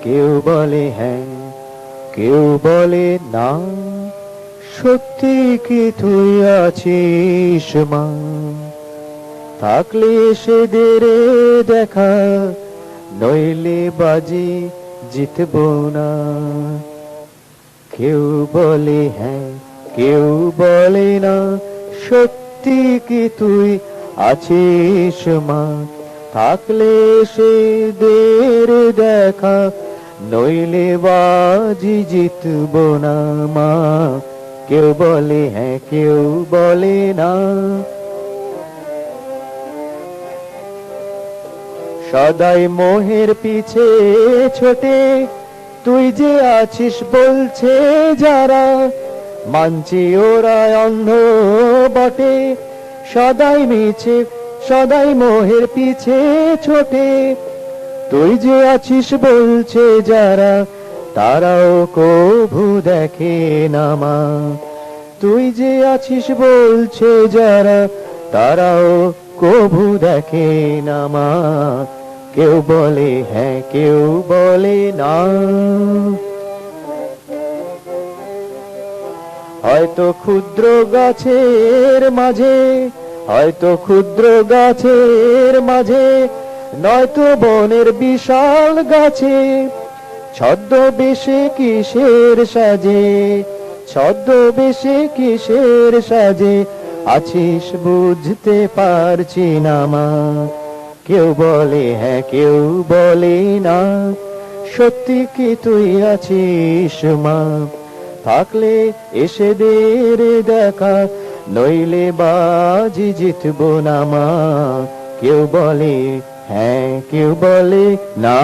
কেউ বলে হ্যাঁ, কেউ বলে না, সত্যি কি তুই আছিস মা? থাকলে সে দেরে দেখা, নইলে বাজি জিতবো না। কেউ বলে হ্যাঁ, কেউ বলে না, সত্যি কি তুই আছিস মা? থাকলে সে দের দেখা, নইলে বাজি জিতবো না মা। কেউ বলে হ্যাঁ, কেউ বলে না। সদাই মোহের পিছে ছোটে, তুই যে আছিস বলছে যারা, মানছি ওরা অন্ধ বটে। সদাই মিছে, সদাই মোহের পিছে ছোটে, তুই যে আছিস বলছে যারা, তারাও কভু দেখে না মা। তুই যে আছিস বলছে যারা, তারাও কভু দেখে না মা। কেউ বলে হ্যাঁ, কেউ বলে না। হয়তো ক্ষুদ্র গাছের মাঝে, হয়তো ক্ষুদ্র গাছের মাঝে, নয়তো বনের বিশাল গাছে, ছদ্মবেশে কিসের সাজে, ছদ্মবেশে কিসের সাজে আছিস বুঝতে পারছি না মা। কেউ বলে হ্যাঁ, কেউ বলে না, সত্যি কি তুই আছিস মা? থাকলে এসে দের দেখা, নইলে বাজি জিতবো না মা। কেউ বলে হ্যাঁ, কেউ বলে না।